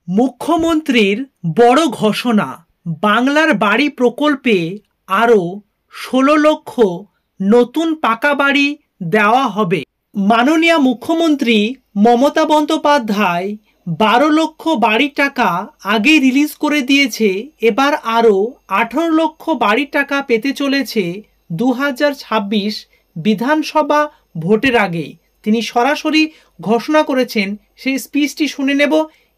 মুখ্যমন্ত্রীর বড় ঘোষণা, বাংলার বাড়ি প্রকল্পে আরও 16 লক্ষ নতুন পাকা বাড়ি দেওয়া হবে। মাননীয় মুখ্যমন্ত্রী মমতা বন্দ্যোপাধ্যায় 12 লক্ষ বাড়ির টাকা আগেই রিলিজ করে দিয়েছে। এবার আরও 18 লক্ষ বাড়ির টাকা পেতে চলেছে 2026 বিধানসভা ভোটের আগে। তিনি সরাসরি ঘোষণা করেছেন, সেই স্পিচটি শুনে নেব।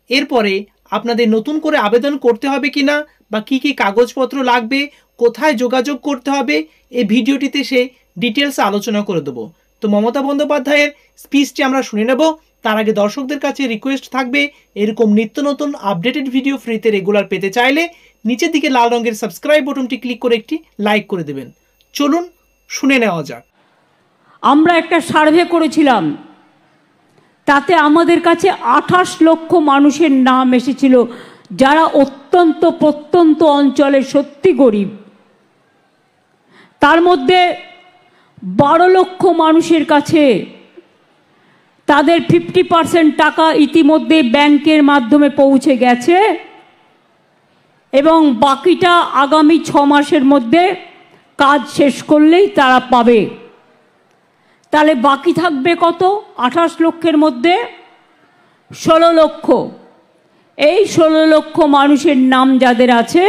এরপরে আপনাদের নতুন করে আবেদন করতে হবে কিনা বা কি কি কাগজপত্র লাগবে, কোথায় যোগাযোগ করতে হবে, এই ভিডিওটিতে সে ডিটেলস আলোচনা করে দেবো। তো মমতা বন্দ্যোপাধ্যায়ের স্পিচটি আমরা শুনে নেব। তার আগে দর্শকদের কাছে রিকোয়েস্ট থাকবে, এরকম নিত্য নতুন আপডেটেড ভিডিও ফ্রিতে রেগুলার পেতে চাইলে নিচের দিকে লাল রঙের সাবস্ক্রাইব বাটনটি ক্লিক করে একটি লাইক করে দেবেন। চলুন শুনে নেওয়া যাক। আমরা একটা সার্ভে করেছিলাম, তাতে আমাদের কাছে 28 লক্ষ মানুষের নাম এসেছিল যারা অত্যন্ত প্রত্যন্ত অঞ্চলে সত্যি গরিব। তার মধ্যে 12 লক্ষ মানুষের কাছে তাদের 50% টাকা ইতিমধ্যে ব্যাংকের মাধ্যমে পৌঁছে গেছে এবং বাকিটা আগামী 6 মাসের মধ্যে কাজ শেষ করলেই তারা পাবে। তাহলে বাকি থাকবে কত? 28 লক্ষের মধ্যে 16 লক্ষ। এই 16 লক্ষ মানুষের নাম যাদের আছে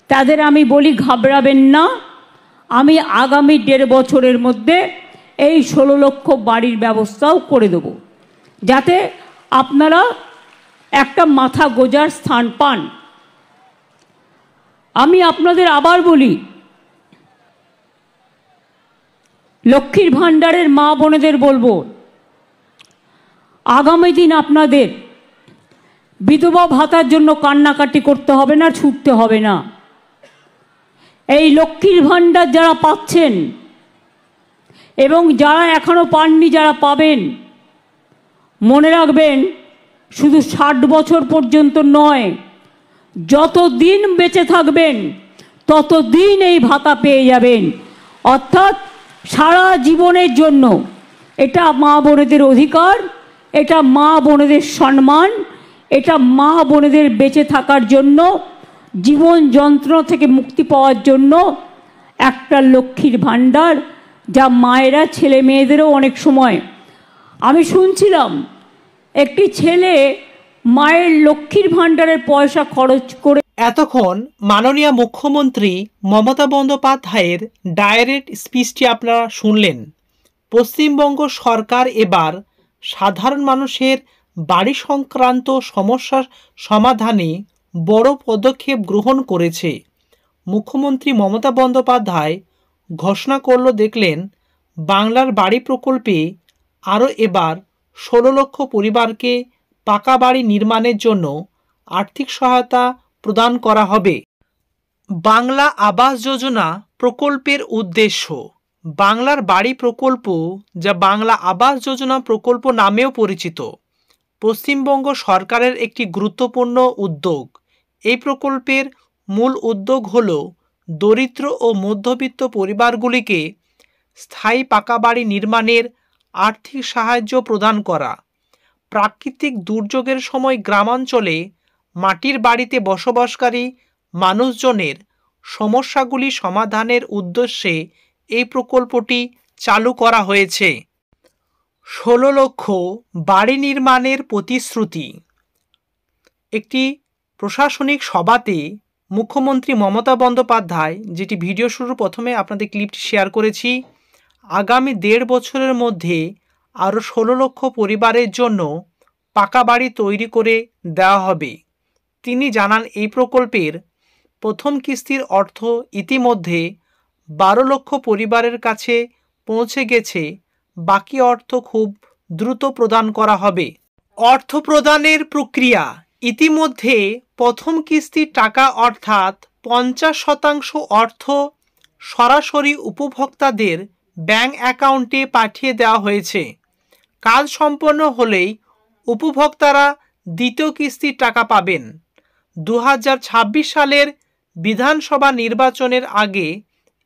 তাদের আমি বলি ঘাবড়াবেন না, আমি আগামী 1.5 বছরের মধ্যে এই 16 লক্ষ বাড়ির ব্যবস্থাও করে দেব, যাতে আপনারা একটা মাথা গোজার স্থান পান। আমি আপনাদের আবার বলি, লক্ষ্মীর ভাণ্ডারের মা বোনেদের বলবো, আগামী দিন আপনাদের বিধবা ভাতার জন্য কান্নাকাটি করতে হবে না, ছুটতে হবে না। এই লক্ষ্মীর ভাণ্ডার যারা পাচ্ছেন এবং যারা এখনো পাননি, যারা পাবেন, মনে রাখবেন শুধু 60 বছর পর্যন্ত নয়, যতদিন বেঁচে থাকবেন ততদিন এই ভাতা পেয়ে যাবেন। অর্থাৎ সারা জীবনের জন্য। এটা মা বোনেদের অধিকার, এটা মা বোনেদের সম্মান, এটা মা বোনেদের বেঁচে থাকার জন্য, জীবন যন্ত্রণা থেকে মুক্তি পাওয়ার জন্য একটা লক্ষ্মীর ভাণ্ডার, যা মায়েরা ছেলে মেয়েদেরও অনেক সময়, আমি শুনছিলাম একটি ছেলে মায়ের লক্ষ্মীর ভাণ্ডারের পয়সা খরচ করে। এতক্ষণ মাননীয় মুখ্যমন্ত্রী মমতা বন্দ্যোপাধ্যায়ের ডাইরেক্ট স্পিচটি আপনারা শুনলেন। পশ্চিমবঙ্গ সরকার এবার সাধারণ মানুষের বাড়ি সংক্রান্ত সমস্যার সমাধানে বড় পদক্ষেপ গ্রহণ করেছে। মুখ্যমন্ত্রী মমতা বন্দ্যোপাধ্যায় ঘোষণা করল, দেখলেন বাংলার বাড়ি প্রকল্পে আরও এবার 16 লক্ষ পরিবারকে পাকা বাড়ি নির্মাণের জন্য আর্থিক সহায়তা প্রদান করা হবে। বাংলা আবাস যোজনা প্রকল্পের উদ্দেশ্য, বাংলার বাড়ি প্রকল্প, যা বাংলা আবাস যোজনা প্রকল্প নামেও পরিচিত, পশ্চিমবঙ্গ সরকারের একটি গুরুত্বপূর্ণ উদ্যোগ। এই প্রকল্পের মূল উদ্যোগ হল দরিদ্র ও মধ্যবিত্ত পরিবারগুলিকে স্থায়ী পাকা বাড়ি নির্মাণের আর্থিক সাহায্য প্রদান করা। প্রাকৃতিক দুর্যোগের সময় গ্রামাঞ্চলে মাটির বাড়িতে বসবাসকারী মানুষজনের সমস্যাগুলি সমাধানের উদ্দেশ্যে এই প্রকল্পটি চালু করা হয়েছে। 16 লক্ষ বাড়ি নির্মাণের প্রতিশ্রুতি। একটি প্রশাসনিক সভাতে মুখ্যমন্ত্রী মমতা বন্দ্যোপাধ্যায়, যেটি ভিডিও শুরুর প্রথমে আপনাদের ক্লিপটি শেয়ার করেছি, আগামী 1.5 বছরের মধ্যে আরও 16 লক্ষ পরিবারের জন্য পাকা বাড়ি তৈরি করে দেওয়া হবে। তিনি জানান, এই প্রকল্পের প্রথম কিস্তির অর্থ ইতিমধ্যে 12 লক্ষ পরিবারের কাছে পৌঁছে গেছে। বাকি অর্থ খুব দ্রুত প্রদান করা হবে। অর্থ প্রদানের প্রক্রিয়া, ইতিমধ্যে প্রথম কিস্তির টাকা অর্থাৎ 50% অর্থ সরাসরি উপভোক্তাদের ব্যাংক অ্যাকাউন্টে পাঠিয়ে দেওয়া হয়েছে। কাজ সম্পন্ন হলেই উপভোক্তারা দ্বিতীয় কিস্তির টাকা পাবেন। 2026 সালের বিধানসভা নির্বাচনের আগে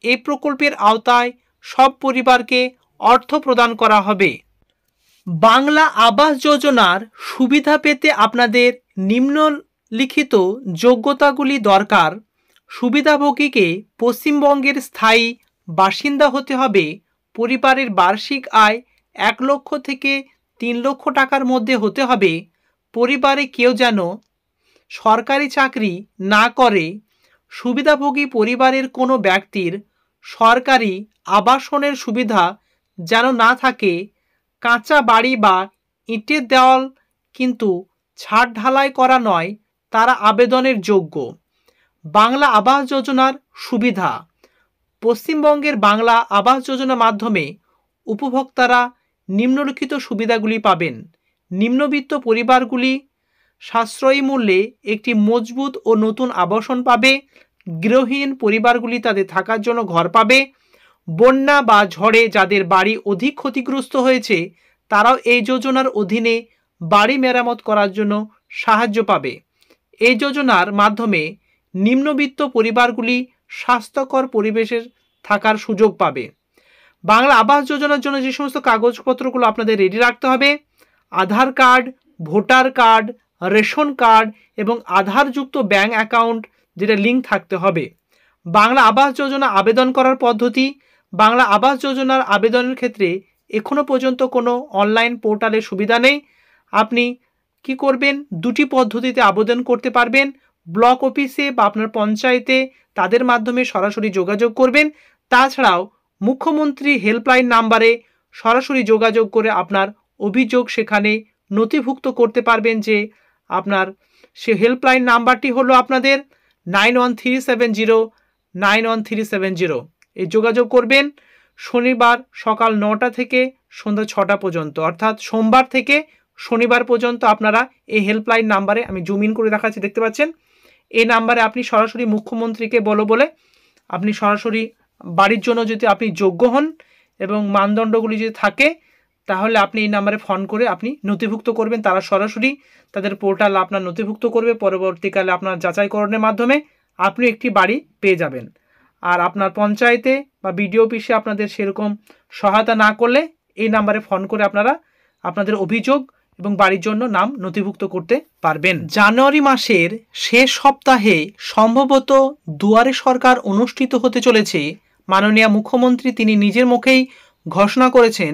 এই প্রকল্পের আওতায় সব পরিবারকে অর্থ প্রদান করা হবে। বাংলা আবাস যোজনার সুবিধা পেতে আপনাদের নিম্নলিখিত যোগ্যতাগুলি দরকার। সুবিধাভোগীকে পশ্চিমবঙ্গের স্থায়ী বাসিন্দা হতে হবে, পরিবারের বার্ষিক আয় 1 লক্ষ থেকে 3 লক্ষ টাকার মধ্যে হতে হবে, পরিবারে কেউ যেন সরকারি চাকরি না করে, সুবিধাভোগী পরিবারের কোনো ব্যক্তির সরকারি আবাসনের সুবিধা যেন না থাকে, কাঁচা বাড়ি বা ইটের দেওয়াল কিন্তু ছাদ ঢালাই করা নয়, তারা আবেদনের যোগ্য। বাংলা আবাস যোজনার সুবিধা। পশ্চিমবঙ্গের বাংলা আবাস যোজনার মাধ্যমে উপভোক্তারা নিম্নলিখিত সুবিধাগুলি পাবেন। নিম্নবিত্ত পরিবারগুলি সাশ্রয়ী মূল্যে একটি মজবুত ও নতুন আবাসন পাবে। গৃহহীন পরিবারগুলি তাদের থাকার জন্য ঘর পাবে। বন্যা বা ঝড়ে যাদের বাড়ি অধিক ক্ষতিগ্রস্ত হয়েছে তারাও এই যোজনার অধীনে বাড়ি মেরামত করার জন্য সাহায্য পাবে। এই যোজনার মাধ্যমে নিম্নবিত্ত পরিবারগুলি স্বাস্থ্যকর পরিবেশে থাকার সুযোগ পাবে। বাংলা আবাস যোজনার জন্য যে সমস্ত কাগজপত্রগুলো আপনাদের রেডি রাখতে হবে: Aadhaar card, voter card, ration card এবং আধারযুক্ত ব্যাঙ্ক অ্যাকাউন্ট যেটা লিঙ্ক থাকতে হবে। বাংলা আবাস যোজনা আবেদন করার পদ্ধতি। বাংলা আবাস যোজনার আবেদনের ক্ষেত্রে এখনো পর্যন্ত কোনো অনলাইন পোর্টালের সুবিধা নেই। আপনি কি করবেন? দুটি পদ্ধতিতে আবেদন করতে পারবেন। ব্লক অফিসে বা আপনার পঞ্চায়েতে তাদের মাধ্যমে সরাসরি যোগাযোগ করবেন। তাছাড়াও মুখ্যমন্ত্রী হেল্পলাইন নাম্বারে সরাসরি যোগাযোগ করে আপনার অভিযোগ সেখানে নথিভুক্ত করতে পারবেন। যে আপনার সে হেল্পলাইন নাম্বারটি হলো আপনাদের 9137091370। এই যোগাযোগ করবেন। শনিবার সকাল 9টা থেকে সন্ধ্যা 6টা পর্যন্ত, অর্থাৎ সোমবার থেকে শনিবার পর্যন্ত আপনারা এই হেল্পলাইন নাম্বারে, আমি জুম ইন করে দেখাচ্ছি, দেখতে পাচ্ছেন, এই নাম্বারে আপনি সরাসরি মুখ্যমন্ত্রীকে বলে আপনি সরাসরি বাড়ির জন্য যদি আপনি যোগ্য হন এবং মানদণ্ডগুলি যদি থাকে তাহলে আপনি এই নাম্বারে ফোন করে আপনি নথিভুক্ত করবেন। তারা সরাসরি তাদের পোর্টাল আপনার নথিভুক্ত করবে। পরবর্তীকালে আপনার যাচাইকরণের মাধ্যমে আপনি একটি বাড়ি পেয়ে যাবেন। আর আপনার পঞ্চায়েতে বা বিডিও অফিসে আপনাদের সেরকম সহায়তা না করলে এই নাম্বারে ফোন করে আপনারা আপনাদের অভিযোগ এবং বাড়ির জন্য নাম নথিভুক্ত করতে পারবেন। জানুয়ারি মাসের শেষ সপ্তাহে সম্ভবত দুয়ারে সরকার অনুষ্ঠিত হতে চলেছে। মাননীয় মুখ্যমন্ত্রী তিনি নিজের মুখেই ঘোষণা করেছেন।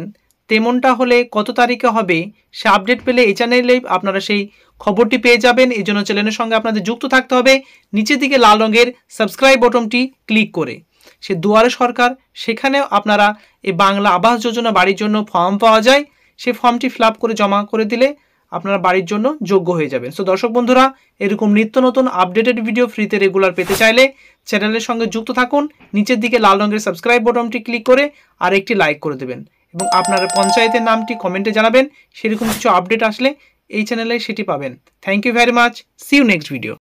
তেমনটা হলে কত তারিখে হবে সে আপডেট পেলে এই চ্যানেলে আপনারা সেই খবরটি পেয়ে যাবেন। এই জন্য চ্যানেলের সঙ্গে আপনাদের যুক্ত থাকতে হবে। নিচের দিকে লাল রঙের সাবস্ক্রাইব বাটনটি ক্লিক করে সে দুয়ারে সরকার, সেখানেও আপনারা এই বাংলা আবাস যোজনা বাড়ির জন্য ফর্ম পাওয়া যায়। সেই ফর্মটি ফিল আপ করে জমা করে দিলে আপনারা বাড়ির জন্য যোগ্য হয়ে যাবেন। সো দর্শক বন্ধুরা, এরকম নিত্য নতুন আপডেটেড ভিডিও ফ্রিতে রেগুলার পেতে চাইলে চ্যানেলের সঙ্গে যুক্ত থাকুন। নিচের দিকে লাল রঙের সাবস্ক্রাইব বাটনটি ক্লিক করে আর একটি লাইক করে দেবেন এবং আপনার পঞ্চায়েতের নামটি কমেন্টে জানাবেন। সেরকম কিছু আপডেট আসলে এই চ্যানেলে সেটি পাবেন। Thank you very much. See you next video.